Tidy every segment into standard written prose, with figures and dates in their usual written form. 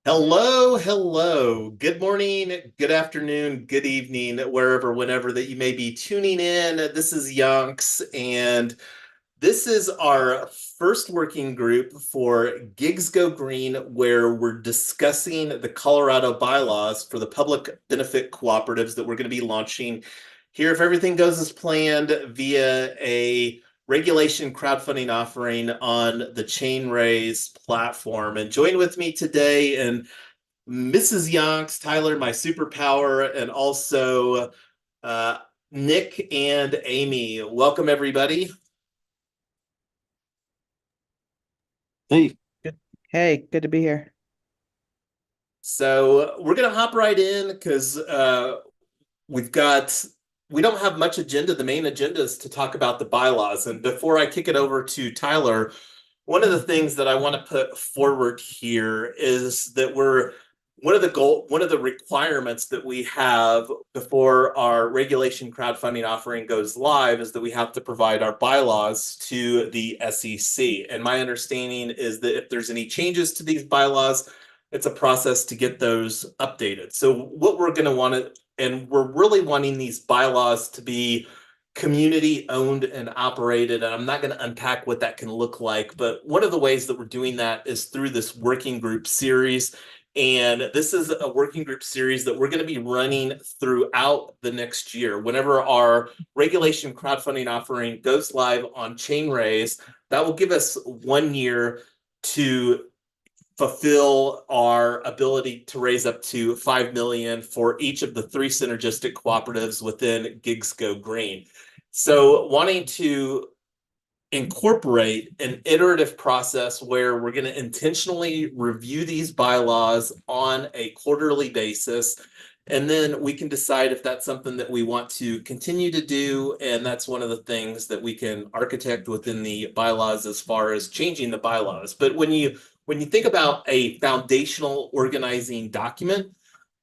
Hello, hello. Good morning, good afternoon, good evening, wherever, whenever that you may be tuning in. This is Yonks, and this is our first working group for Gigs Go Green, where we're discussing the Colorado bylaws for the public benefit cooperatives that we're going to be launching here, if everything goes as planned, via a regulation crowdfunding offering on the Chainraise platform. And join with me today and Mrs. Yonks, Tyler, my superpower, and also uh, Nick and Amy. Welcome, everybody. Hey, Good. Hey, good to be here. So we're gonna hop right in because we've got we don't have much agenda. The main agenda is to talk about the bylaws. And before I kick it over to Tyler, one of the things that I want to put forward here is that one of the requirements that we have before our regulation crowdfunding offering goes live is that we have to provide our bylaws to the SEC. And my understanding is that if there's any changes to these bylaws, it's a process to get those updated. So what we're going to want to, and we're really wanting these bylaws to be community owned and operated. And I'm not going to unpack what that can look like, but one of the ways that we're doing that is through this working group series. And this is a working group series that we're going to be running throughout the next year. Whenever our regulation crowdfunding offering goes live on Chainraise, that will give us 1 year to fulfill our ability to raise up to 5 million for each of the three synergistic cooperatives within Gigs Go Green. So wanting to incorporate an iterative process where we're going to intentionally review these bylaws on a quarterly basis. And then we can decide if that's something that we want to continue to do. And that's one of the things that we can architect within the bylaws as far as changing the bylaws. But when you think about a foundational organizing document,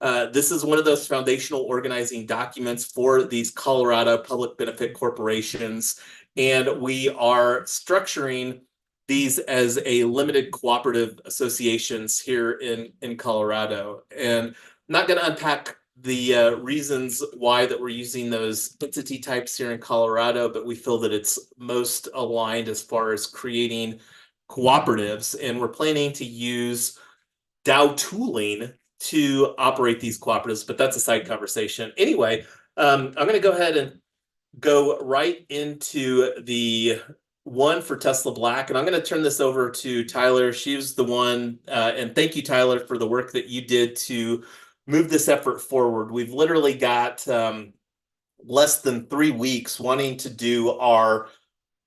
this is one of those foundational organizing documents for these Colorado public benefit corporations. And we are structuring these as a limited cooperative associations here in Colorado. And I'm not going to unpack the reasons why that we're using those entity types here in Colorado, but we feel that it's most aligned as far as creating cooperatives. And we're planning to use DAO tooling to operate these cooperatives, but that's a side conversation. Anyway, I'm going to go ahead and go right into the one for Tesla Black, and I'm going to turn this over to Tyler. She was the one, and thank you, Tyler, for the work that you did to move this effort forward. We've literally got less than 3 weeks wanting to do our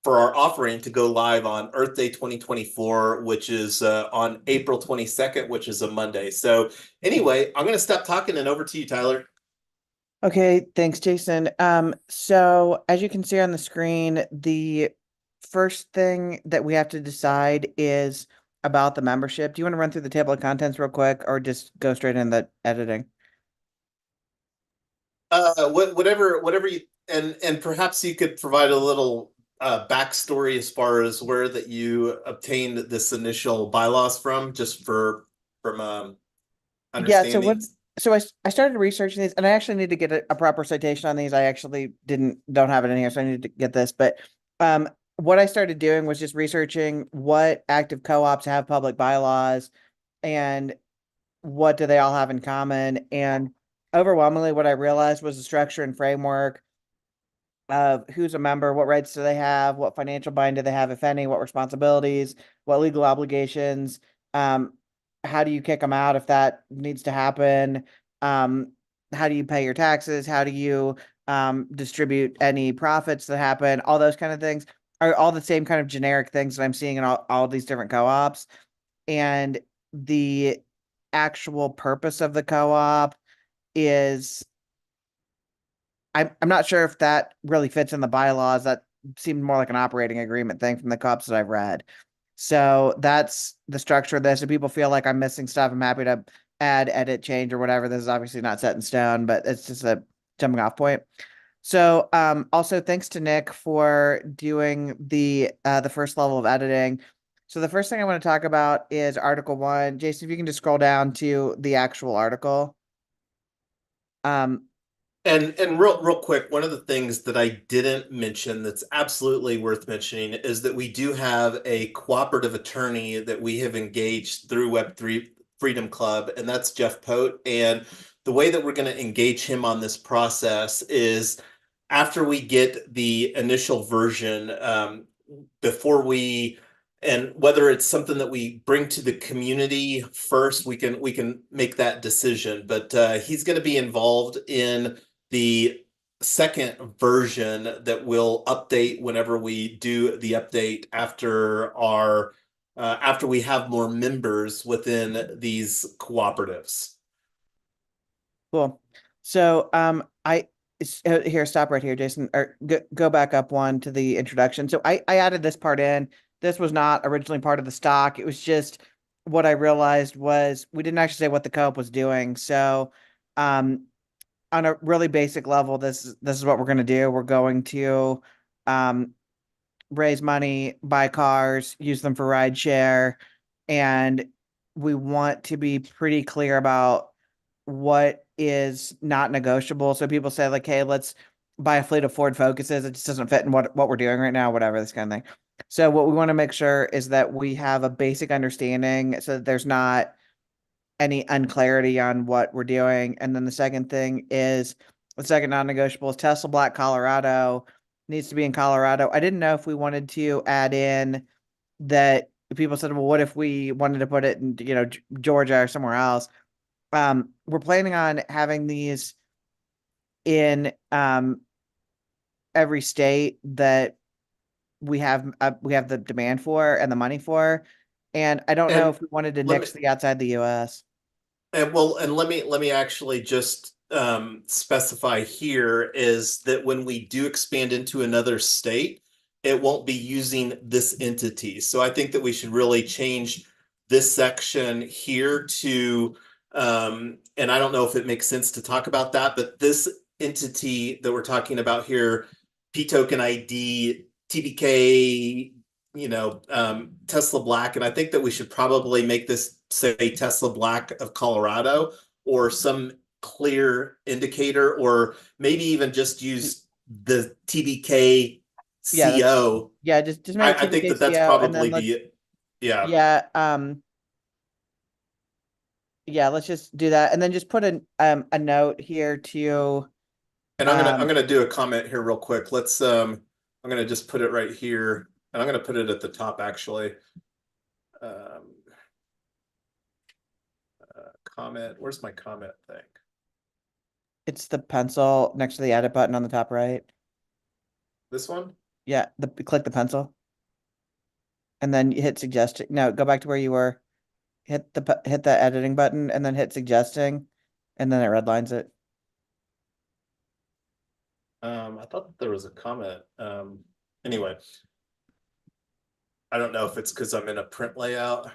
offering to go live on Earth Day 2024, which is on April 22nd, which is a Monday. So anyway, I'm going to stop talking and over to you, Tyler. Okay, thanks, Jason. So as you can see on the screen, the first thing that we have to decide is about the membership. Do you want to run through the table of contents real quick or just go straight in the editing? Whatever you, and perhaps you could provide a little backstory as far as where that you obtained this initial bylaws from, just from Yeah, so understanding. I started researching these and I actually need to get a proper citation on these. I actually don't have it in here, so I need to get this. But what I started doing was just researching what active co-ops have public bylaws and what do they all have in common. And overwhelmingly what I realized was the structure and framework of who's a member, what rights do they have, what financial bind do they have, if any, what responsibilities, what legal obligations, um, how do you kick them out if that needs to happen, how do you pay your taxes, how do you distribute any profits that happen, all those kind of things are all the same kind of generic things that I'm seeing in all these different co-ops. And the actual purpose of the co-op is I'm not sure if that really fits in the bylaws. That seemed more like an operating agreement thing from the co-ops that I've read. So that's the structure of this. If people feel like I'm missing stuff, I'm happy to add, edit, change, or whatever. This is obviously not set in stone, but it's just a jumping off point. So also thanks to Nick for doing the first level of editing. So the first thing I want to talk about is Article 1. Jason, if you can just scroll down to the actual article. And real quick, one of the things that I didn't mention that's absolutely worth mentioning is that we do have a cooperative attorney that we have engaged through Web3 Freedom Club, and that's Jeff Pote. And the way that we're going to engage him on this process is after we get the initial version, before we and whether it's something that we bring to the community first, we can make that decision. But he's going to be involved in the second version that will update whenever we do the update after we have more members within these cooperatives. Cool. So here, stop right here, Jason, or go back up one to the introduction. So I added this part in. This was not originally part of the stock. It was just what I realized was we didn't actually say what the co-op was doing. So on a really basic level, this is what we're going to do. We're going to raise money, buy cars, use them for ride share, and we want to be pretty clear about what is not negotiable. So people say like, hey, let's buy a fleet of Ford Focuses. It just doesn't fit in what we're doing right now, whatever, this kind of thing. So what we want to make sure is that we have a basic understanding so that there's not any unclarity on what we're doing. And then the second thing is the second non-negotiable is Tesla Black Colorado needs to be in Colorado. I didn't know if we wanted to add in that people said, well, what if we wanted to put it in, Georgia or somewhere else? We're planning on having these in every state that we have the demand for and the money for. And I don't know if we wanted to nix the outside the US. And let me actually just specify here is that when we do expand into another state, it won't be using this entity. So I think that we should really change this section here to, and I don't know if it makes sense to talk about that, but this entity that we're talking about here, P token ID, TBK, Tesla Black, and I think that we should probably make this say Tesla Black of Colorado or some clear indicator, or maybe even just use the TBK CO. Yeah, just make I think TBK that's CO, and probably then the yeah. Yeah, let's just do that, and then just put a note here to. And I'm gonna do a comment here real quick. I'm gonna just put it right here, and I'm gonna put it at the top actually. Comment. Where's my comment thing? It's the pencil next to the edit button on the top right. This one? Yeah, click the pencil, and then you hit suggestion. No, go back to where you were. Hit the editing button, and then hit suggesting, and then it redlines it. I thought there was a comment. Anyway, I don't know if it's because I'm in a print layout.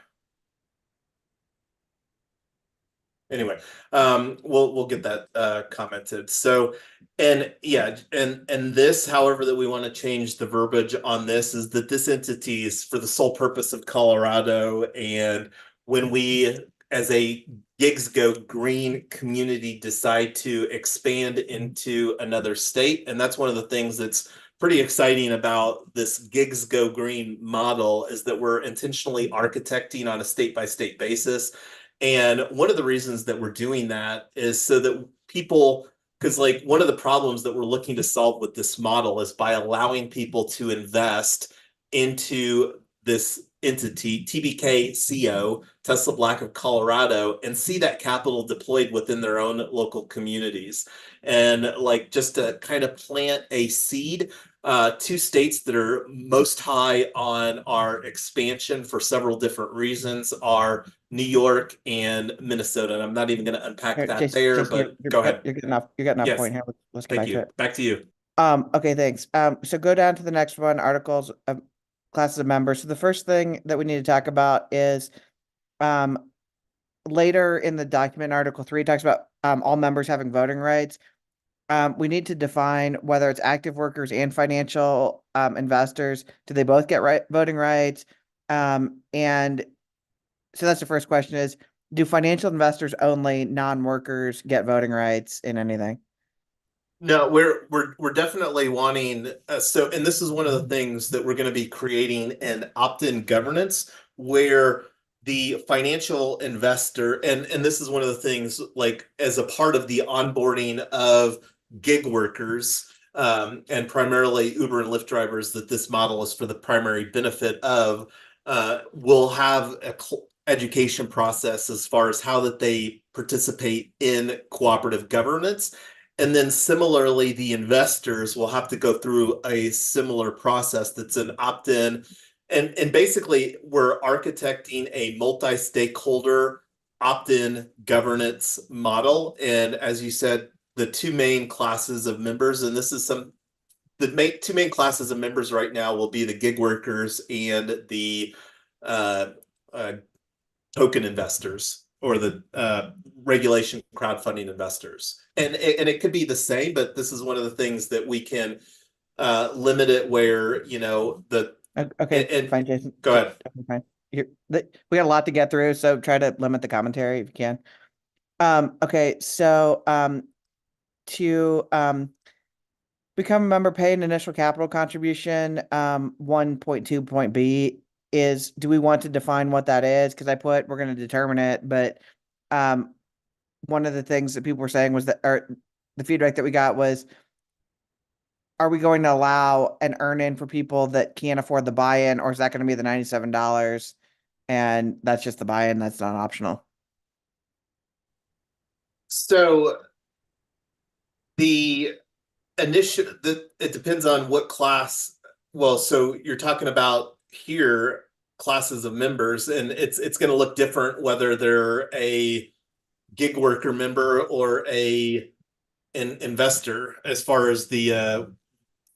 Anyway, we'll get that commented. So, and yeah, and this, however, that we want to change the verbiage on this is that this entity is for the sole purpose of Colorado, and when we, as a Gigs Go Green community, decide to expand into another state, and that's one of the things that's pretty exciting about this Gigs Go Green model is that we're intentionally architecting on a state-by-state basis. And one of the reasons that we're doing that is so that people, because like one of the problems that we're looking to solve with this model is by allowing people to invest into this entity, TBK CO, Tesla Black of Colorado, and see that capital deployed within their own local communities. And like just to kind of plant a seed, two states that are most high on our expansion for several different reasons are New York and Minnesota. And I'm not even going to unpack that Jason, there, but go ahead. You're getting off Yes. point here. Let's get Thank back you. to it. Back to you. Okay, thanks. So go down to the next one, articles of classes of members. So the first thing that we need to talk about is later in the document, Article 3 talks about all members having voting rights. We need to define whether it's active workers and financial investors. Do they both get voting rights? And so that's the first question is, do financial investors only, non-workers get voting rights in anything? No, we're definitely wanting and this is one of the things that we're going to be creating an opt-in governance where the financial investor and this is one of the things like as a part of the onboarding of gig workers and primarily Uber and Lyft drivers that this model is for the primary benefit of will have a education process as far as how that they participate in cooperative governance. And then similarly, the investors will have to go through a similar process that's an opt-in. And basically, we're architecting a multi-stakeholder opt-in governance model. And as you said, the two main classes of members, and this is two main classes of members right now will be the gig workers and the uh, uh, token investors or the regulation crowdfunding investors. And it could be the same, but this is one of the things that we can limit it where, Okay, and fine, Jason. go ahead. Okay, fine. We got a lot to get through, so try to limit the commentary if you can. Okay, so to become a member, pay an initial capital contribution. 1.2 point B is, do we want to define what that is? Because I put we're going to determine it, but one of the things that people were saying was that, or the feedback that we got was, are we going to allow an earn-in for people that can't afford the buy-in, or is that going to be the $97? And that's just the buy-in, that's not optional. So the it depends on what class. Well, so you're talking about here classes of members, and it's going to look different whether they're a gig worker member or an investor as far as the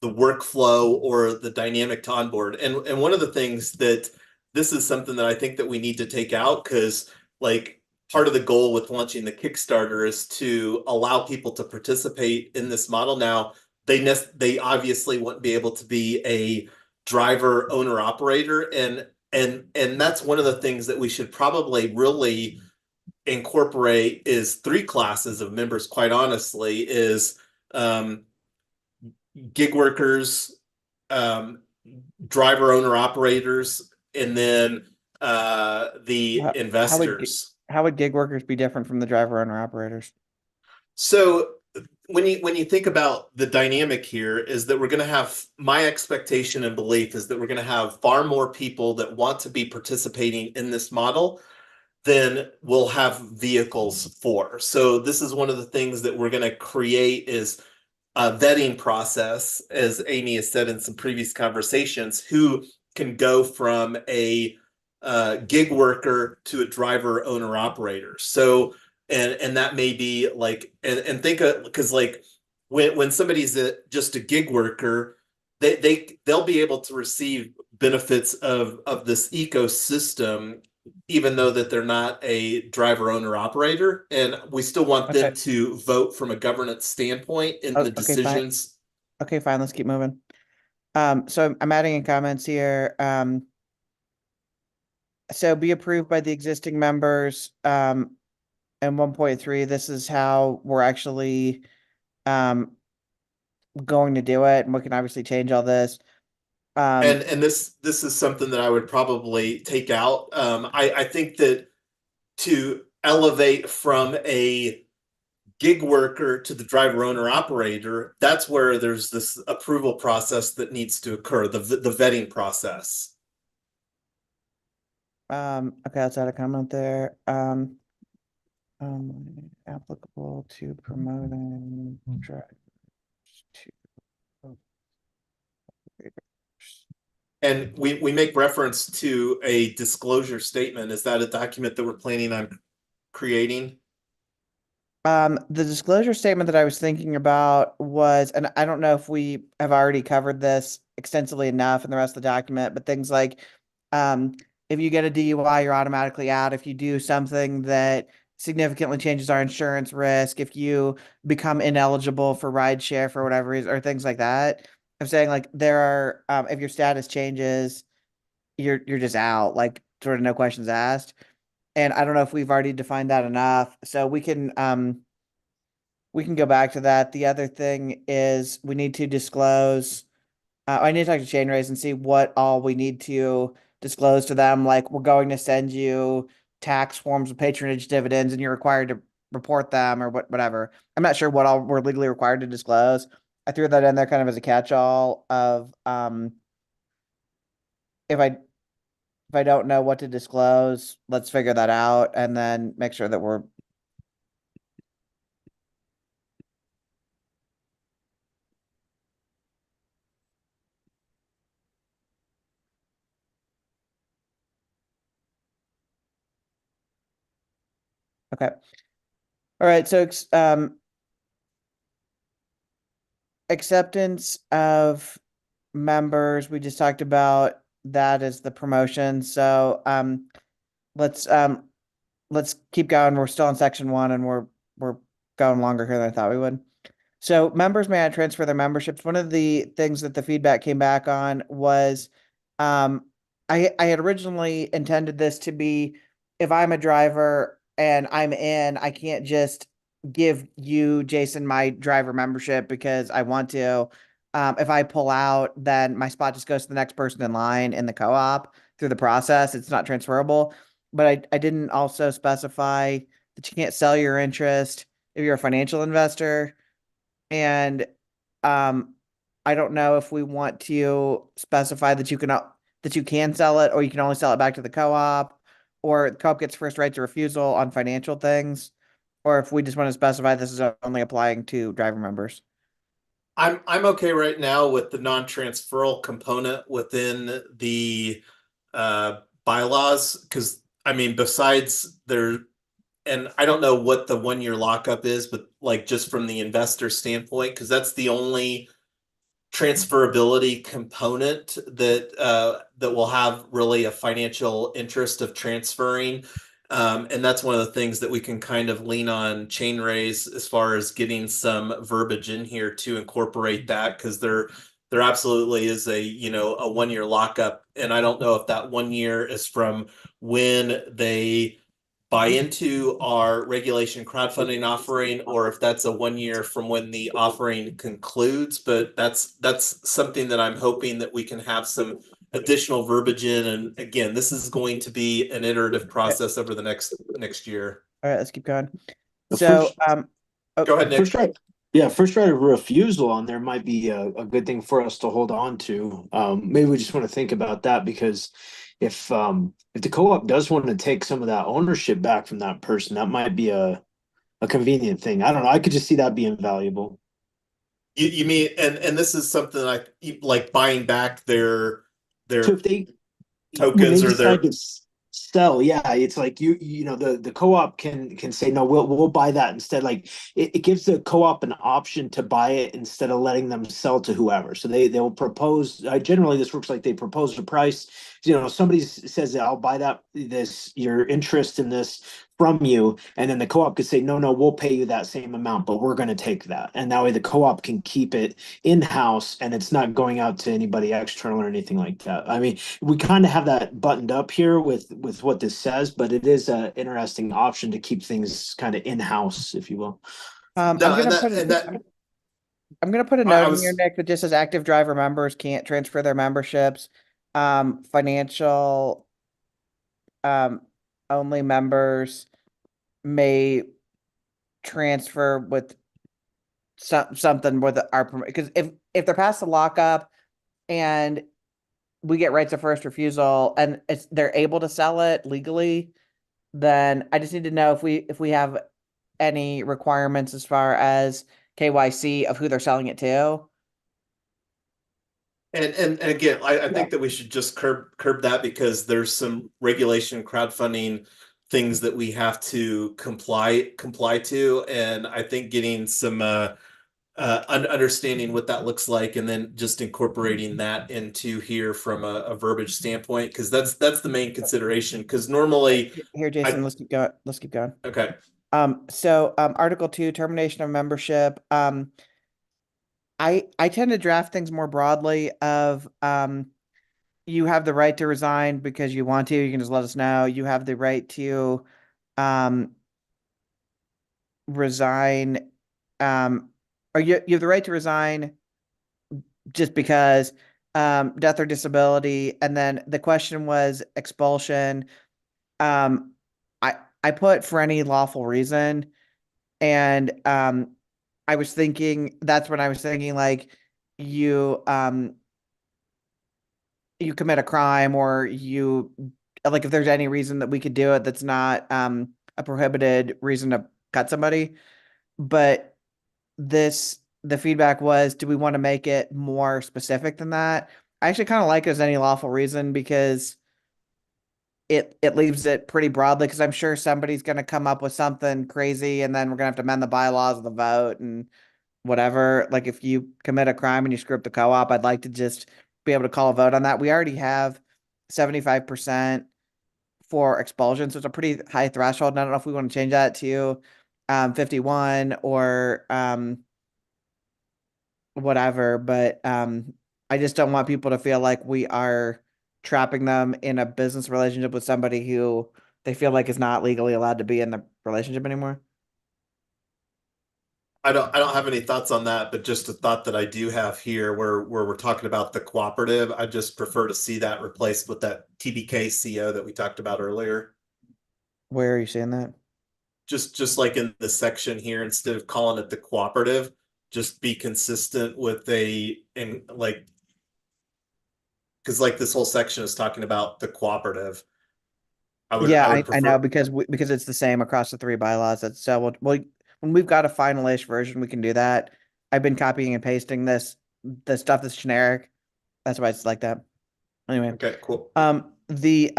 workflow or the dynamic to onboard. And one of the things that this is something that I think that we need to take out because like part of the goal with launching the Kickstarter is to allow people to participate in this model. Now, they obviously wouldn't be able to be a driver, owner, operator, and that's one of the things that we should probably really incorporate is three classes of members. Quite honestly, is gig workers, driver, owner, operators, and then the investors. How would gig workers be different from the driver owner operators? So when you think about the dynamic here is that we're going to have my expectation and belief is that we're going to have far more people that want to be participating in this model than we'll have vehicles for. So this is one of the things that we're going to create is a vetting process, as Amy has said in some previous conversations, who can go from a gig worker to a driver, owner, operator. So and that may be like and think of because like when somebody's just a gig worker, they'll be able to receive benefits of this ecosystem even though that they're not a driver owner operator, and we still want them to vote from a governance standpoint in the decisions. Okay, fine. Let's keep moving. So I'm adding in comments here. So be approved by the existing members. And 1.3, this is how we're actually going to do it, and we can obviously change all this. And this is something that I would probably take out. I think that to elevate from a gig worker to the driver owner operator, that's where there's this approval process that needs to occur, the vetting process. Okay, let's add a comment there. Applicable to promoting drivers to and we make reference to a disclosure statement. Is that a document that we're planning on creating? The disclosure statement that I was thinking about was, and I don't know if we have already covered this extensively enough in the rest of the document, but things like, if you get a DUI, you're automatically out. If you do something that significantly changes our insurance risk, if you become ineligible for rideshare for whatever reason, or things like that. I'm saying like there are, if your status changes, you're just out, like sort of no questions asked. And I don't know if we've already defined that enough. So we can go back to that. The other thing is we need to disclose. I need to talk to Chainrace and see what all we need to disclose to them. Like, we're going to send you tax forms of patronage dividends, and you're required to report them, or whatever. I'm not sure what all we're legally required to disclose. I threw that in there kind of as a catch-all of if I don't know what to disclose, let's figure that out and then make sure that we're okay. All right, so acceptance of members, we just talked about that as the promotion. So let's keep going. We're still in section 1 and we're going longer here than I thought we would. So members may not transfer their memberships. One of the things that the feedback came back on was um I had originally intended this to be, if I'm a driver and I'm in, I can't just give you, Jason, my driver membership because I want to. If I pull out, then my spot just goes to the next person in line in the co-op through the process. It's not transferable. But I didn't also specify that you can't sell your interest if you're a financial investor. And um, I don't know if we want to specify that that you can sell it, or you can only sell it back to the co-op, or the co-op gets first right to refusal on financial things, or if we just want to specify this is only applying to driver members. I'm okay right now with the non-transferal component within the bylaws, because I mean, besides there, and I don't know what the 1 year lockup is, but like just from the investor standpoint, because that's the only transferability component that will have really a financial interest of transferring. And that's one of the things that we can kind of lean on Chainrace as far as getting some verbiage in here to incorporate that, because there absolutely is a 1 year lockup. And I don't know if that 1 year is from when they buy into our regulation crowdfunding offering, or if that's a 1 year from when the offering concludes. But that's something that I'm hoping that we can have some additional verbiage in. And again, this is going to be an iterative process over the next year. All right, let's keep going. The So, Go ahead, Nick. First right of refusal on there might be a good thing for us to hold on to. Maybe we just want to think about that, because if the co-op does want to take some of that ownership back from that person, that might be a convenient thing. I don't know. I could just see that being valuable. You mean, and this is something like buying back their So if they tokens or their sell, yeah, it's like you know the co-op can say no, we'll buy that instead. Like it gives the co-op an option to buy it instead of letting them sell to whoever. So they'll propose, generally this works like they propose a price. Somebody says that I'll buy your interest in this from you, and then the co-op could say no, we'll pay you that same amount, but we're going to take that, and that way the co-op can keep it in-house and it's not going out to anybody external or anything like that. I mean, we kind of have that buttoned up here with what this says, but it is an interesting option to keep things kind of in-house, if you will. I'm no, gonna and put that, it. and that I'm gonna put a I note in was here, Nick, that just says active driver members can't transfer their memberships. Financial um only members may transfer with something with our because if they're past the lockup and we get rights of first refusal and they're able to sell it legally, then I just need to know if we have any requirements as far as KYC of who they're selling it to. and again, I think that we should just curb that, because there's some regulation crowdfunding things that we have to comply to, and I think getting some understanding what that looks like, and then just incorporating that into here from a verbiage standpoint, because that's the main consideration. Because normally, Here, Jason, I let's keep going. Let's keep going. okay. Article 2, termination of membership. I tend to draft things more broadly of you have the right to resign because you want to. You can just let us know. You have the right to um, resign, or you have the right to resign just because death or disability. And then the question was expulsion. Um, I put for any lawful reason, and I was thinking that's when I was thinking like you you commit a crime or you like if there's any reason that we could do it that's not a prohibited reason to cut somebody. But the feedback was, do we want to make it more specific than that? I actually kind of like it as any lawful reason because it leaves it pretty broadly because I'm sure somebody's going to come up with something crazy and then we're going to have to amend the bylaws of the vote and whatever. Like if you commit a crime and you screw up the co-op, I'd like to just be able to call a vote on that. We already have 75% for expulsion, so it's a pretty high threshold. And I don't know if we want to change that to 51 or whatever, but I just don't want people to feel like we are trapping them in a business relationship with somebody who they feel like is not legally allowed to be in the relationship anymore. I don't have any thoughts on that, but just a thought that I do have here where we're talking about the cooperative, I just prefer to see that replaced with that TBK CO that we talked about earlier. Where are you seeing that? Just like in the section here, instead of calling it the cooperative, just be consistent with and like, because like this whole section is talking about the cooperative. Yeah, I would I know prefer. because it's the same across the three bylaws. That's so when we've got a final-ish version, we can do that. I've been copying and pasting the stuff that's generic. That's why it's like that. Anyway, Okay, cool. the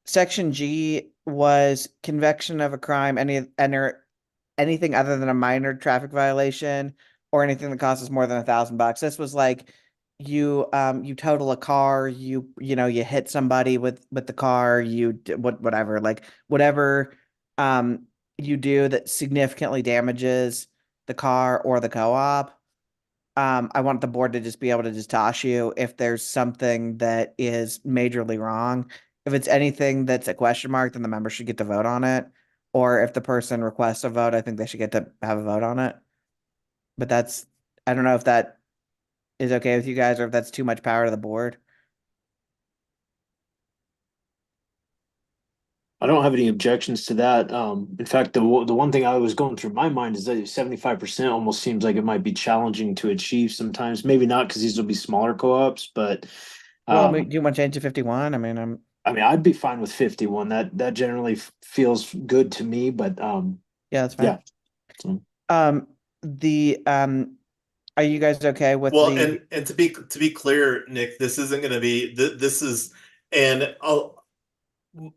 section G was conviction of a crime, anything other than a minor traffic violation or anything that costs us more than $1,000. This was like you total a car, you hit somebody with the car, whatever, like whatever you do that significantly damages the car or the co-op. I want the board to just be able to just toss you if there's something that is majorly wrong. If it's anything that's a question mark, then the members should get to vote on it. Or if the person requests a vote, I think they should get to have a vote on it. But I don't know if that is okay with you guys or if that's too much power to the board. I don't have any objections to that. In fact, the one thing I was going through my mind is that 75% almost seems like it might be challenging to achieve sometimes. Maybe not because these will be smaller co-ops, but Well, I mean, um, do you want to change to 51? I mean, I'd be fine with 51. That generally feels good to me, but Yeah, that's fine. yeah. So, Um, the are you guys okay with Well, the and to be clear, Nick, this isn't going to be this is and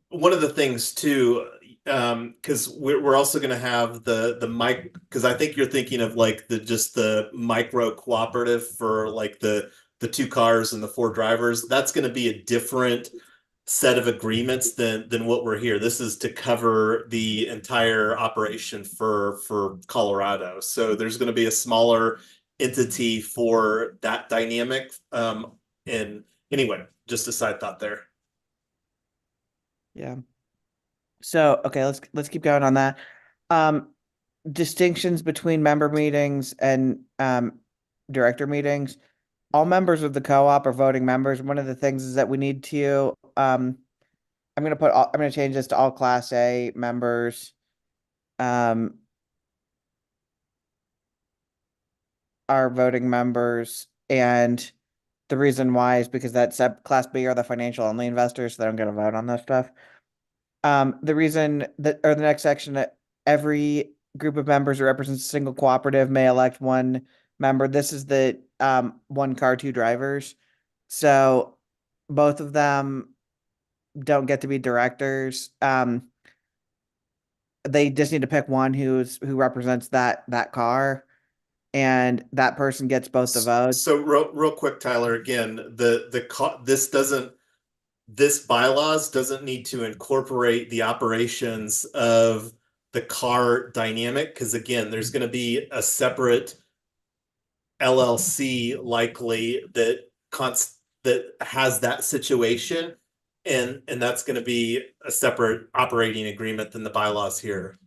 one of the things too, because we're also going to have the mic, because I think you're thinking of like the micro cooperative for like the two cars and the four drivers. That's going to be a different set of agreements than what we're here. This is to cover the entire operation for Colorado. So there's going to be a smaller entity for that dynamic. And anyway, just a side thought there. yeah. So, okay, let's keep going on that. Um, Distinctions between member meetings and director meetings. All members of the co-op are voting members. One of the things is that we need to I'm gonna change this to all class A members um are voting members, and the reason why is because that sub class B are the financial only investors, so they don't get a vote on that stuff. The reason that, or the next section, that every group of members who represents a single cooperative may elect one member. This is the one car, two drivers. So both of them don't get to be directors. They just need to pick one who represents that car, and that person gets both the votes. So real quick, Tyler, again, this bylaws doesn't need to incorporate the operations of the car dynamic, because again, there's going to be a separate LLC likely that that has that situation. And that's going to be a separate operating agreement than the bylaws here.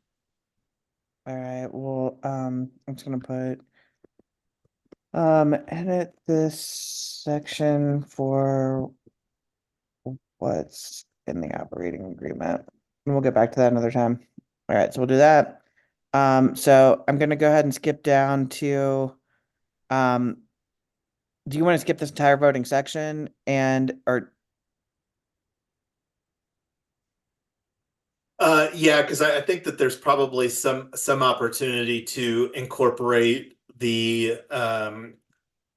All right, well, I'm just gonna put edit this section for what's in the operating agreement. And we'll get back to that another time. All right, so we'll do that. So I'm gonna go ahead and skip down to do you want to skip this entire voting section or Yeah, because I think that there's probably some opportunity to incorporate the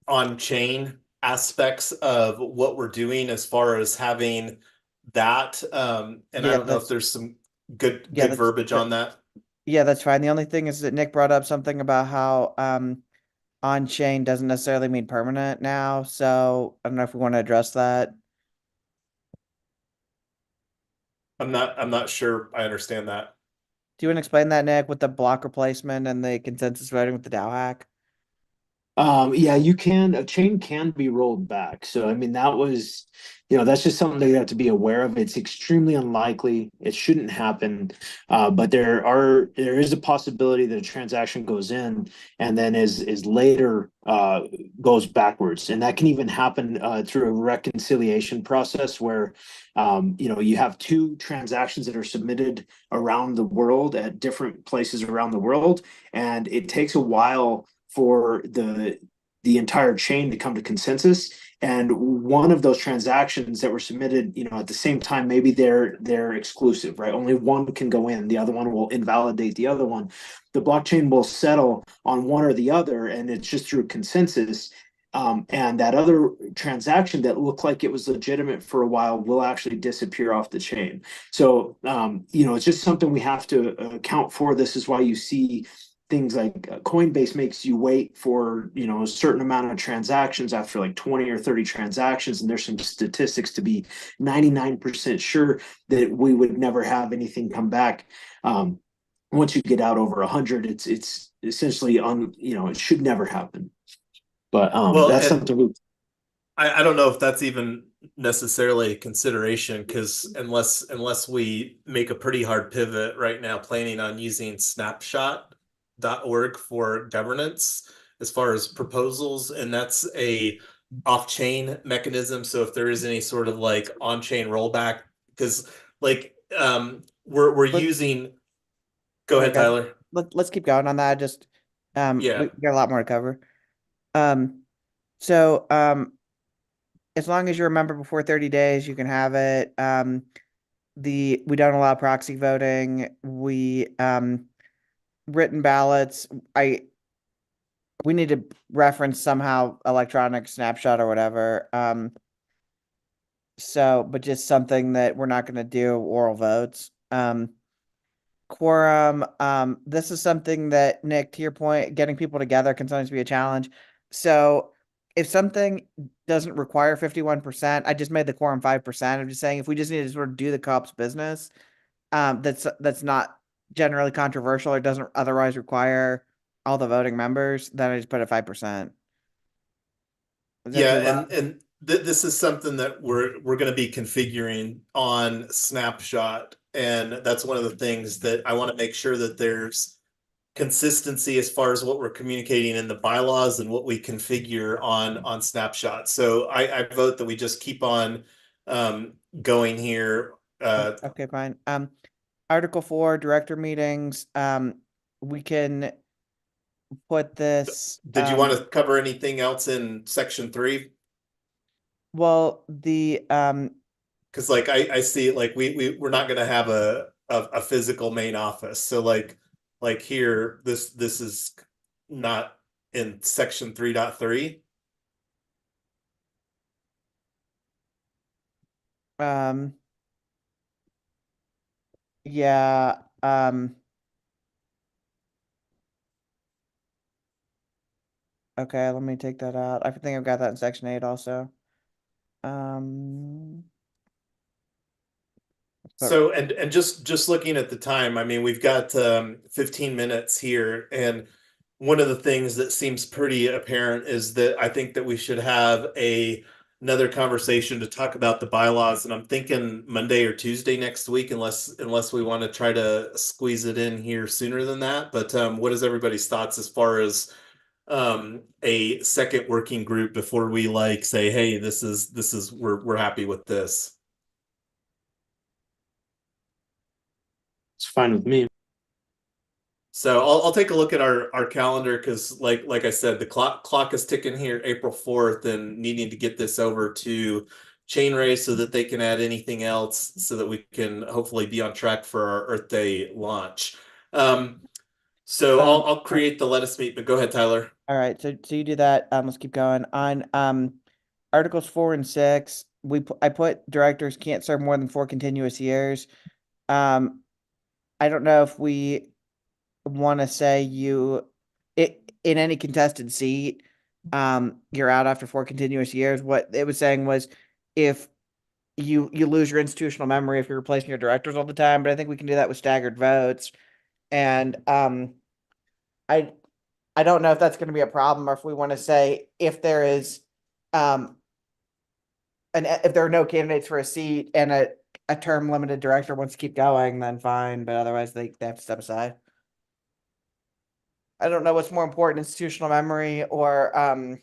on-chain aspects of what we're doing as far as having that. And I Yeah, don't know if there's some good verbiage on that. Yeah, that's fine. The only thing is that Nick brought up something about how on-chain doesn't necessarily mean permanent now. So I don't know if we want to address that. I'm not sure I understand that. Do you want to explain that, Nick, with the block replacement and the consensus voting with the DAO hack? Yeah, you can, a chain can be rolled back. So, I mean, that was, that's just something that you have to be aware of. It's extremely unlikely. It shouldn't happen. But there is a possibility that a transaction goes in and then is later goes backwards. And that can even happen through a reconciliation process where, you have two transactions that are submitted around the world at different places around the world. And it takes a while for the entire chain to come to consensus, and one of those transactions that were submitted at the same time, maybe they're exclusive, right? Only one can go in, the other one will invalidate the other one. The blockchain will settle on one or the other, and it's just through consensus. And that other transaction that looked like it was legitimate for a while will actually disappear off the chain. So it's just something we have to account for. This is why you see things like Coinbase makes you wait for a certain amount of transactions after like 20 or 30 transactions, and there's some statistics to be 99% sure that we would never have anything come back. Once you get out over 100, it's essentially it should never happen. But that's something I don't know if that's even necessarily a consideration, because unless we make a pretty hard pivot right now, planning on using snapshot.org for governance as far as proposals, and that's a off-chain mechanism. So if there is any sort of like on-chain rollback, because like we're using. Go ahead, Tyler. Let's keep going on that. Just Yeah. we got a lot more to cover. So as long as you're a member before 30 days, you can have it. We don't allow proxy voting. We written ballots. We need to reference somehow electronic snapshot or whatever. But just something that we're not going to do oral votes. Quorum. This is something that, Nick, to your point, getting people together can sometimes be a challenge. So if something doesn't require 51%, I just made the quorum 5%. I'm just saying if we just need to sort of do the co-op's business, that's not generally controversial or doesn't otherwise require all the voting members, then I just put it 5%. Yeah, and this is something that we're going to be configuring on Snapshot, and that's one of the things that I want to make sure that there's consistency as far as what we're communicating in the bylaws and what we configure on Snapshot. So I vote that we just keep on going here. Okay, fine. Article 4, director meetings. We can put this. Did you want to cover anything else in section 3? Well, because like I see like we're not going to have a physical main office. So like here, this is not in section 3.3. Yeah. Okay, let me take that out. I think I've got that in section 8 also. So and just looking at the time, I mean, we've got 15 minutes here, and one of the things that seems pretty apparent is that I think that we should have a another conversation to talk about the bylaws, and I'm thinking Monday or Tuesday next week, unless we want to try to squeeze it in here sooner than that. But what is everybody's thoughts as far as a second working group before we like say, hey, this is we're happy with this? It's fine with me. So I'll take a look at our calendar because like I said, the clock is ticking here April 4th and needing to get this over to Chainray so that they can add anything else so that we can hopefully be on track for our Earth Day launch. So I'll create the Let Us Meet, but go ahead, Tyler. All right, so you do that. Let's keep going on. Articles 4 and 6. I put directors can't serve more than 4 continuous years. I don't know if we want to say in any contested seat, you're out after 4 continuous years. What it was saying was if you lose your institutional memory if you're replacing your directors all the time, but I think we can do that with staggered votes. And I don't know if that's going to be a problem or if we want to say if there is if there are no candidates for a seat and a term limited director wants to keep going, then fine, but otherwise they have to step aside. I don't know what's more important, institutional memory or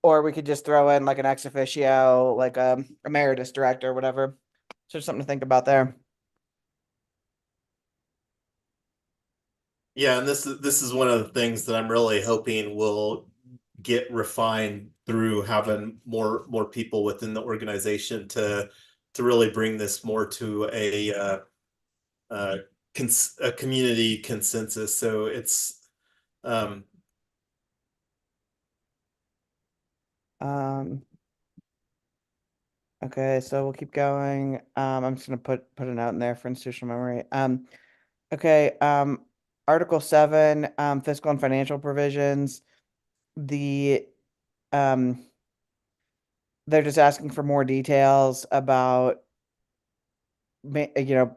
we could just throw in like an ex officio, like a emeritus director, whatever. So something to think about there. Yeah, and this is one of the things that I'm really hoping will get refined through having more people within the organization to really bring this more to a community consensus. So it's Okay, so we'll keep going. I'm just gonna put a note in there for institutional memory. Okay, Article 7, fiscal and financial provisions. The they're just asking for more details about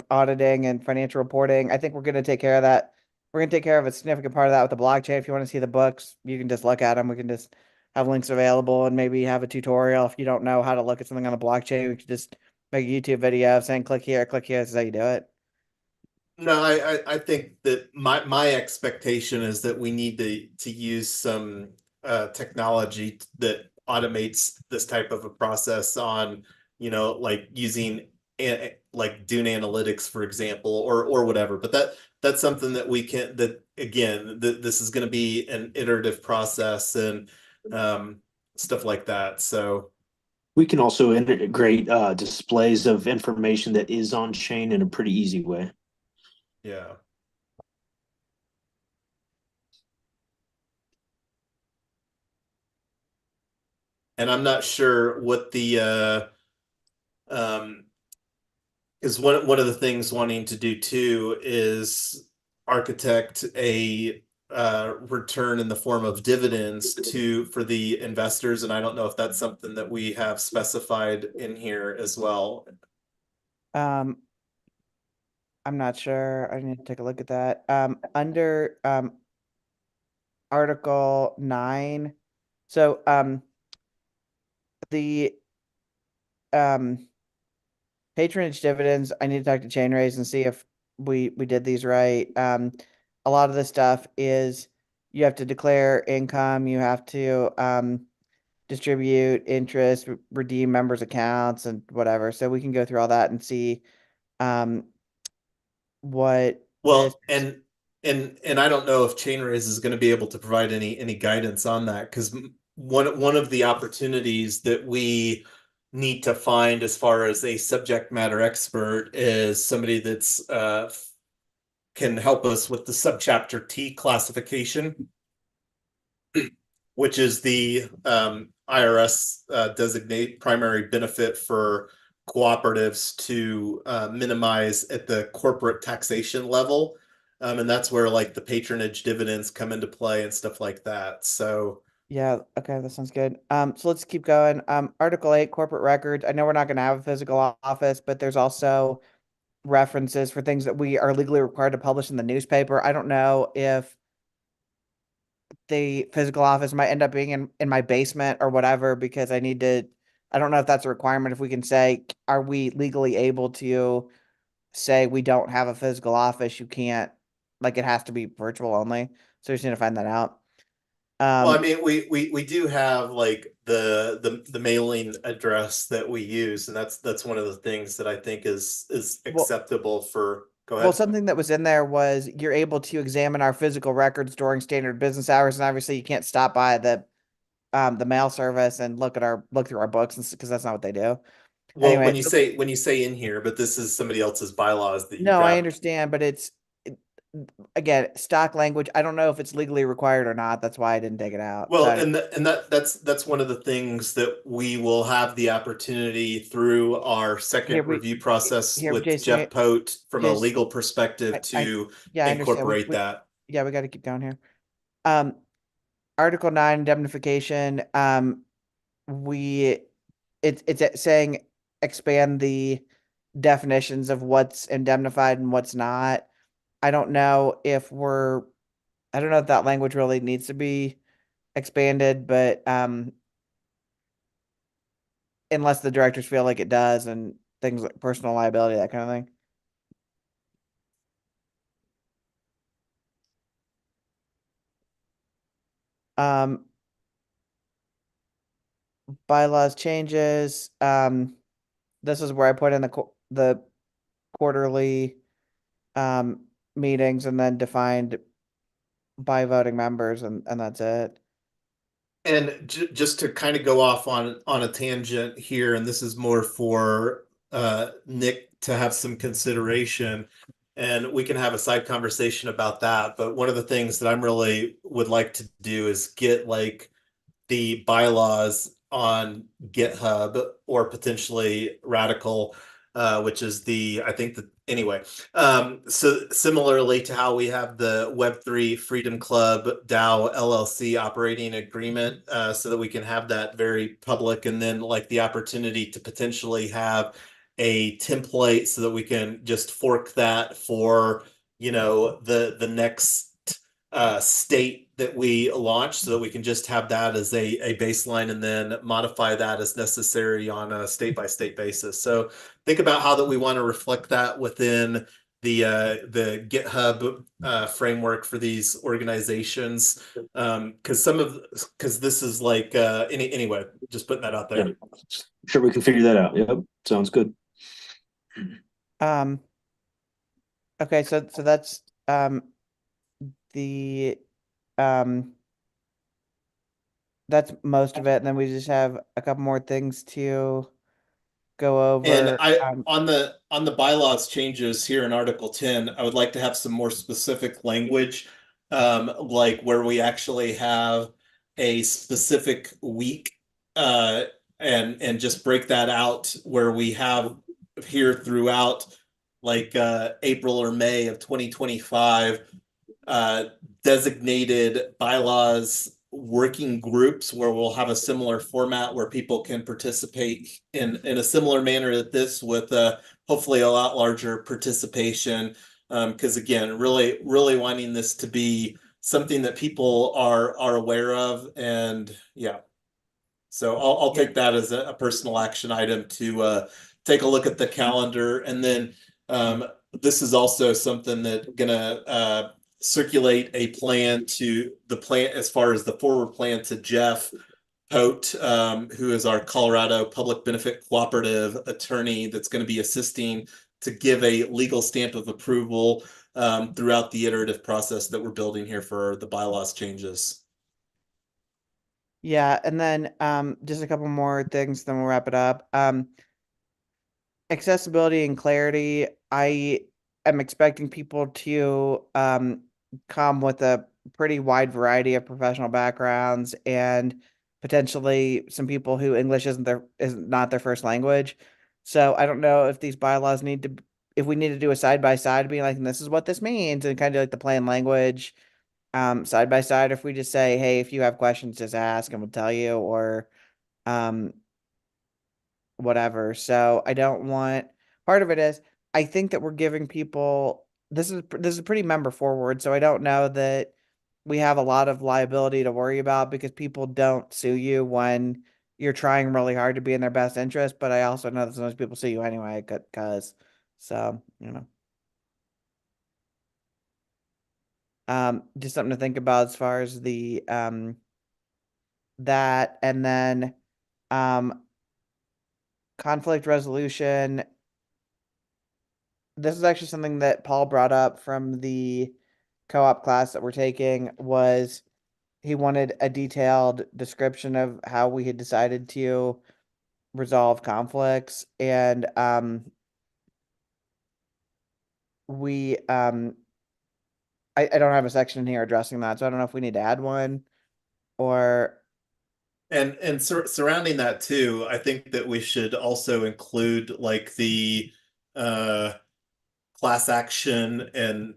auditing and financial reporting. I think we're gonna take care of that. We're gonna take care of a significant part of that with the blockchain. If you want to see the books, you can just look at them. We can just have links available and maybe have a tutorial. If you don't know how to look at something on the blockchain, we could just make a YouTube video saying click here, this is how you do it. no, I think that my expectation is that we need to use some technology that automates this type of a process on, like using like Dune Analytics, for example, or whatever. But that's something that we can, that again, this is going to be an iterative process and stuff like that. So We can also integrate displays of information that is on chain in a pretty easy way. yeah. And I'm not sure what the because one of the things wanting to do too is architect a return in the form of dividends for the investors, and I don't know if that's something that we have specified in here as well. I'm not sure. I need to take a look at that. Under Article 9. So the patronage dividends, I need to talk to Chainrays and see if we did these right. A lot of the stuff is you have to declare income, you have to distribute interest, redeem members' accounts and whatever. So we can go through all that and see what this Well, and I don't know if Chainraise is going to be able to provide any guidance on that, because one of the opportunities that we need to find as far as a subject matter expert is somebody that's can help us with the subchapter T classification, which is the IRS designate primary benefit for cooperatives to minimize at the corporate taxation level. And that's where like the patronage dividends come into play and stuff like that. So Yeah, okay, that sounds good. So let's keep going. Article 8, corporate records. I know we're not going to have a physical office, but there's also references for things that we are legally required to publish in the newspaper. I don't know if the physical office might end up being in my basement or whatever, because I need to, I don't know if that's a requirement. If we can say, are we legally able to say we don't have a physical office? You can't, like, it has to be virtual only. So we just need to find that out. Well, I mean, we do have like the mailing address that we use, and that's one of the things that I think is Well, acceptable for. Go well, ahead. something that was in there was you're able to examine our physical records during standard business hours, and obviously you can't stop by the mail service and look through our books, and because that's not what they do. Well, Anyway, when you say in here, but this is somebody else's bylaws that you no, I grabbed. understand, but it, again, stock language. I don't know if it's legally required or not. That's why I didn't take it out. Well, So that's one of the things that we will have the opportunity through our here second we review process here, with Jason, Jeff Pote from a Jason, legal perspective I to yeah, I understand. incorporate that. Yeah, we got to keep going here. Um, Article 9, indemnification. We it's saying expand the definitions of what's indemnified and what's not. I don't know if I don't know if that language really needs to be expanded, but unless the directors feel like it does, and things like personal liability, that kind of thing. Um, bylaws changes. This is where I put in the quarterly meetings, and then defined by voting members, and that's it. And just to kind of go off on a tangent here, and this is more for Nick to have some consideration, and we can have a side conversation about that. But one of the things that I'm really would like to do is get like the bylaws on GitHub or potentially Radical, which is I think that anyway. So similarly to how we have the Web3 Freedom Club DAO LLC operating agreement, so that we can have that very public, and then like the opportunity to potentially have a template so that we can just fork that for, the next state that we launch, so that we can just have that as a baseline and then modify that as necessary on a state by state basis. So think about how that we want to reflect that within the GitHub framework for these organizations. Because this is like anyway, just putting that out there. Yeah. Sure, we can figure that out. Yep, sounds good. Okay, so that's the um that's most of it, and then we just have a couple more things to go And over. I on the bylaws changes here in Article 10, I would like to have some more specific language, like where we actually have a specific week, uh, and just break that out where we have here throughout, like April or May of 2025, uh, designated bylaws working groups where we'll have a similar format where people can participate in a similar manner at this, with hopefully a lot larger participation. Because again, really wanting this to be something that people are aware of, and yeah. So I'll take that as a personal action item to take a look at the calendar, and then this is also something that gonna circulate a plan to the plan as far as the forward plan to Jeff Pote, who is our Colorado Public Benefit Cooperative attorney that's going to be assisting to give a legal stamp of approval throughout the iterative process that we're building here for the bylaws changes. Yeah, and then just a couple more things, then we'll wrap it up. Accessibility and clarity. I am expecting people to come with a pretty wide variety of professional backgrounds, and potentially some people who English is not their first language. So I don't know if these bylaws if we need to do a side by side, being like, this is what this means, and kind of like the plain language side by side, if we just say, hey, if you have questions, just ask and we'll tell you, or um whatever. So I don't want, part of it is, I think that we're giving people, this is pretty member forward, so I don't know that we have a lot of liability to worry about because people don't sue you when you're trying really hard to be in their best interest. But I also know that sometimes people sue you anyway, because so, just something to think about as far as the that, and then um conflict resolution. This is actually something that Paul brought up from the co-op class that we're taking. Was he wanted a detailed description of how we had decided to resolve conflicts, and we I don't have a section in here addressing that, so I don't know if we need to add one or And surrounding that too, I think that we should also include like the uh class action and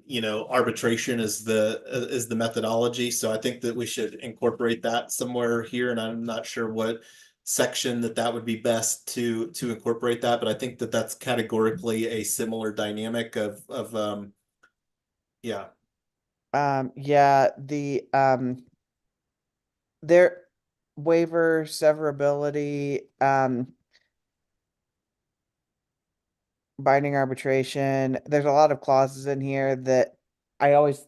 arbitration is the methodology. So I think that we should incorporate that somewhere here, and I'm not sure what section that would be best to incorporate that, but I think that that's categorically a similar dynamic of yeah. yeah, the their waiver severability, binding arbitration. There's a lot of clauses in here that I always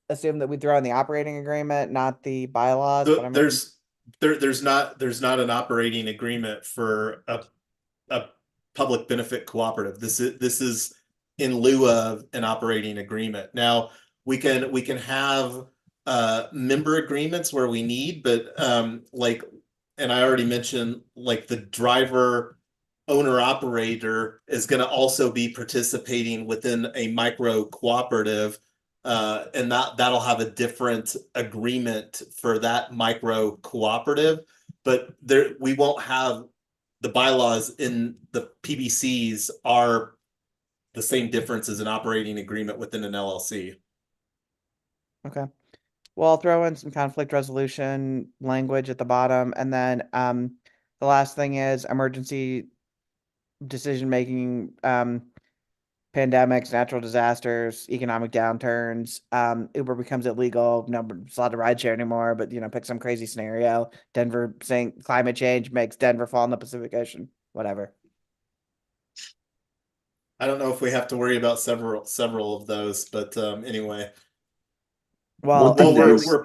assume that we throw in the operating agreement, not the bylaws, but I'm There's not an operating agreement for a public benefit cooperative. This is in lieu of an operating agreement. Now we can have member agreements where we need, but like, and I already mentioned, like the driver owner operator is going to also be participating within a micro cooperative, and that'll have a different agreement for that micro cooperative. But there we won't have the bylaws in the PBCs are the same difference as an operating agreement within an LLC. okay. Well, I'll throw in some conflict resolution language at the bottom, and then the last thing is emergency decision making, pandemics, natural disasters, economic downturns. Uber becomes illegal. Nobody's allowed to rideshare anymore, but pick some crazy scenario. Denver saying climate change makes Denver fall in the Pacific Ocean. Whatever. I don't know if we have to worry about several of those, but anyway. Well, One thing that is, we're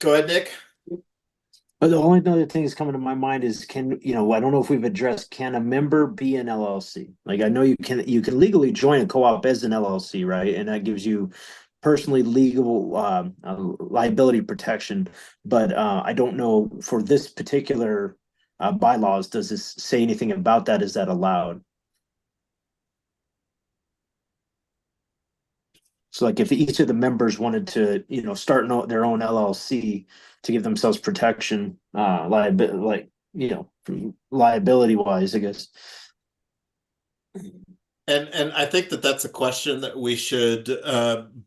go ahead, Nick. but the only other thing that's coming to my mind is, I don't know if we've addressed, can a member be an LLC? Like, I know you can legally join a co-op as an LLC, right? And that gives you personally legal liability protection. But I don't know for this particular bylaws, does this say anything about that? Is that allowed? So like if each of the members wanted to, start their own LLC to give themselves protection, liability wise, I guess. And I think that that's a question that we should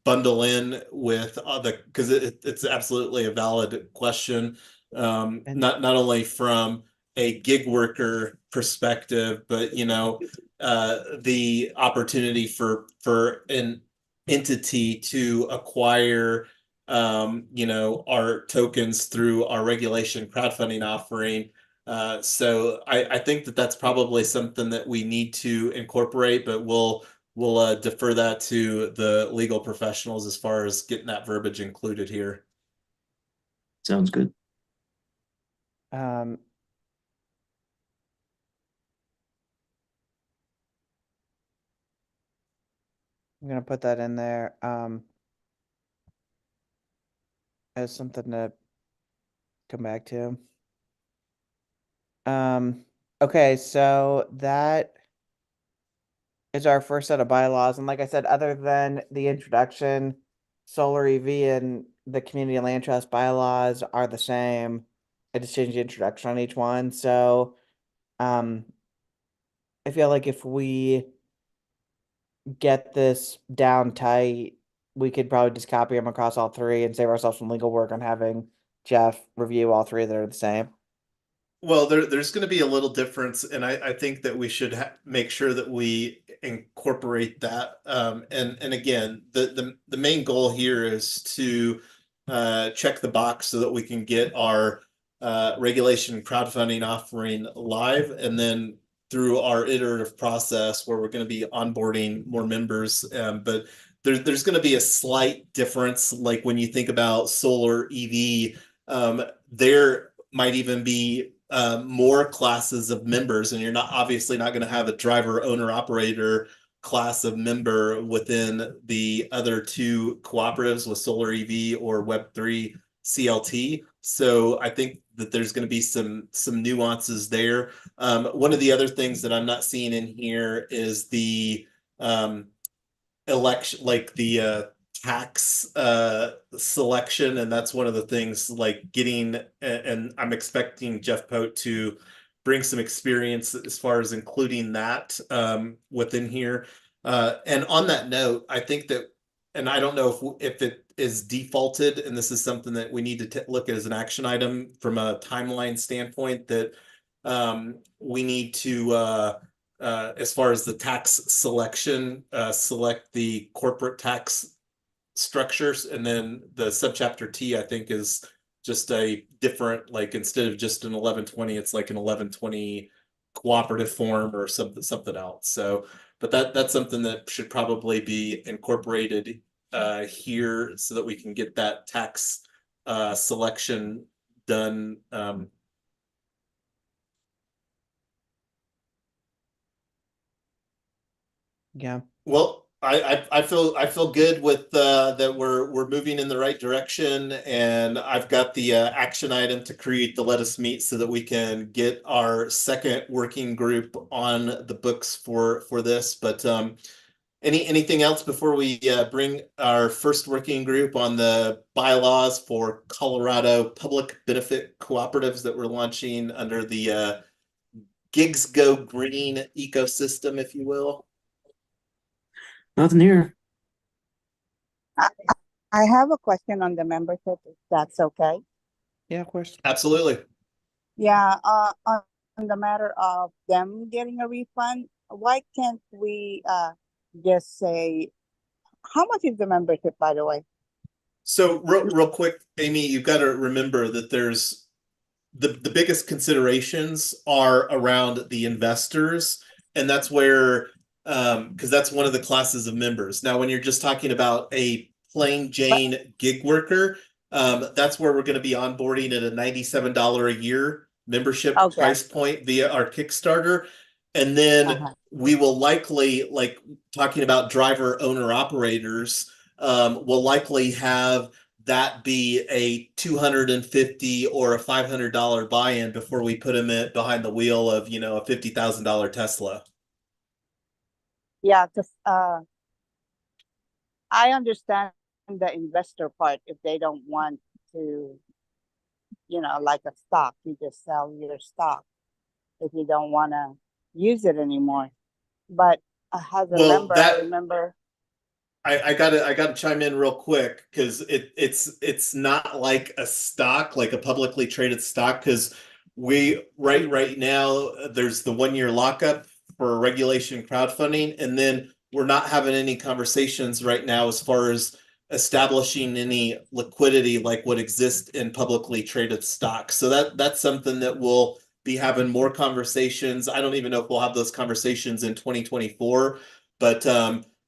bundle in with other, because it's absolutely a valid question. and Not only from a gig worker perspective, but the opportunity for an entity to acquire our tokens through our regulation crowdfunding offering. So I think that that's probably something that we need to incorporate, but we'll defer that to the legal professionals as far as getting that verbiage included here. Sounds good. um, I'm gonna put that in there as something to come back to. Okay, so that is our first set of bylaws. And like I said, other than the introduction, solar EV and the community land trust bylaws are the same. I just changed the introduction on each one. So I feel like if we get this down tight, we could probably just copy them across all three and save ourselves some legal work on having Jeff review all three that are the same. Well, there's going to be a little difference, and I think that we should make sure that we incorporate that. And again, the main goal here is to check the box so that we can get our regulation crowdfunding offering live, and then through our iterative process where we're going to be onboarding more members. But there's going to be a slight difference. Like when you think about solar EV, there might even be more classes of members, and you're not obviously not going to have a driver, owner, operator class of member within the other two cooperatives with solar EV or Web3 CLT. So I think that there's going to be some nuances there. One of the other things that I'm not seeing in here is the election, like the tax selection, and that's one of the things like getting, and I'm expecting Jeff Pote to bring some experience as far as including that within here. And on that note, I think that, and I don't know if it is defaulted, and this is something that we need to look at as an action item from a timeline standpoint, that we need to as far as the tax selection, select the corporate tax structures, and then the subchapter T, I think, is just a different, like instead of just an 1120, it's like an 1120 cooperative form or something else. So, but that's something that should probably be incorporated here so that we can get that tax selection done. Yeah. Well, I feel good with that we're moving in the right direction, and I've got the action item to create the Let Us Meet so that we can get our second working group on the books for this. But anything else before we bring our first working group on the bylaws for Colorado Public Benefit Cooperatives that we're launching under the Gigs Go Green ecosystem, if you will? Nothing here. I have a question on the membership, if that's okay. Yeah, of course. Absolutely. Yeah, on the matter of them getting a refund, why can't we just say, how much is the membership, by the way? So real quick, Amy, you've got to remember that there's the biggest considerations are around the investors, and that's where because that's one of the classes of members. Now, when you're just talking about a plain Jane gig worker, that's where we're going to be onboarding at a $97 a year membership price point via our Kickstarter. And then we will likely, like talking about driver, owner, operators, will likely have that be a $250 or a $500 buy-in before we put them in behind the wheel of, you know, a $50,000 Tesla. Yeah, because I understand the investor part. If they don't want to, you know, like a stock, you just sell your stock if you don't want to use it anymore. But as a member, I remember. I gotta chime in real quick because it's not like a stock, like a publicly traded stock, because we right now there's the 1 year lockup for regulation crowdfunding, and then we're not having any conversations right now as far as establishing any liquidity like what exists in publicly traded stocks. So that's something that we'll be having more conversations. I don't even know if we'll have those conversations in 2024, but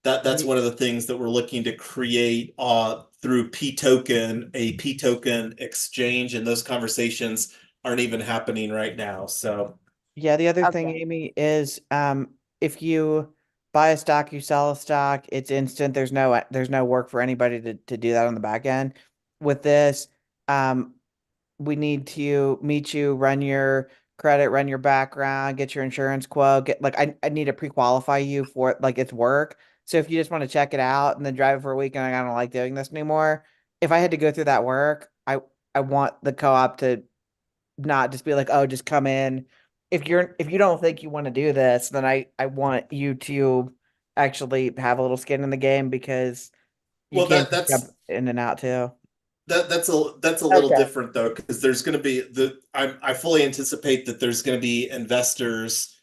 that's one of the things that we're looking to create through a P token exchange, and those conversations aren't even happening right now. So yeah, the other thing, Amy, is if you buy a stock, you sell a stock, it's instant. There's no work for anybody to do that on the back end. With this, we need to meet you, run your credit, run your background, get your insurance quote, get like I need to pre-qualify you for like it's work. So if you just want to check it out and then drive it for a week and I don't like doing this anymore, if I had to go through that work, I want the co-op to not just be like, oh, just come in. If you don't think you want to do this, then I want you to actually have a little skin in the game, because you can't jump in and out too. That's a little different though, because there's going to be I fully anticipate that there's going to be investors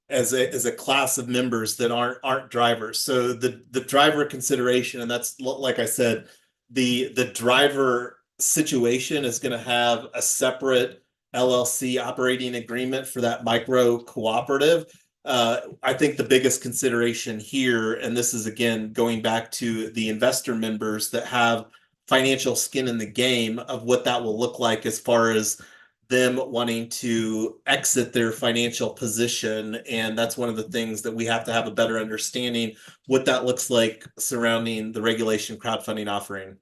as a class of members that aren't drivers. So the driver consideration, and that's like I said, the driver situation is going to have a separate LLC operating agreement for that micro cooperative. I think the biggest consideration here, and this is again going back to the investor members that have financial skin in the game of what that will look like as far as them wanting to exit their financial position. And that's one of the things that we have to have a better understanding what that looks like surrounding the regulation crowdfunding offering.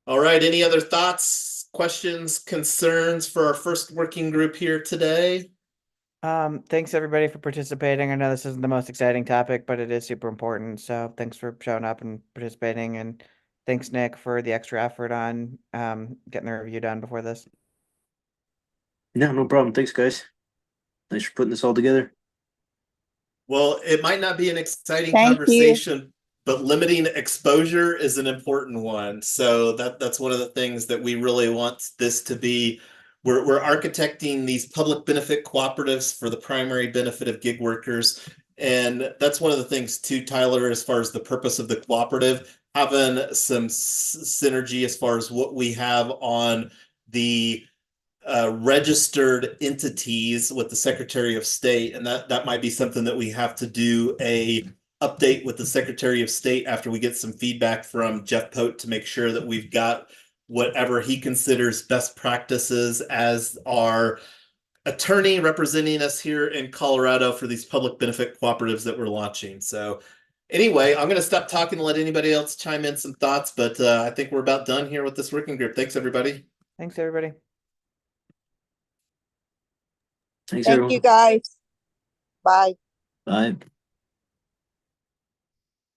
All right, any other thoughts, questions, concerns for our first working group here today? Thanks everybody for participating. I know this isn't the most exciting topic, but it is super important. So thanks for showing up and participating, and thanks Nick for the extra effort on getting the review done before this. Yeah, no problem. Thanks, guys. Thanks for putting this all together. Well, it might not be an exciting Thank you. conversation, but limiting exposure is an important one. So that's one of the things that we really want this to be. We're architecting these public benefit cooperatives for the primary benefit of gig workers. And that's one of the things too, Tyler, as far as the purpose of the cooperative, having some synergy as far as what we have on the registered entities with the Secretary of State, and that might be something that we have to do a update with the Secretary of State after we get some feedback from Jeff Pote to make sure that we've got whatever he considers best practices as our attorney representing us here in Colorado for these public benefit cooperatives that we're launching. So anyway, I'm going to stop talking and let anybody else chime in some thoughts, but I think we're about done here with this working group. Thanks, everybody. Thanks everybody. Thanks, Thank everyone. you guys. Bye. Bye.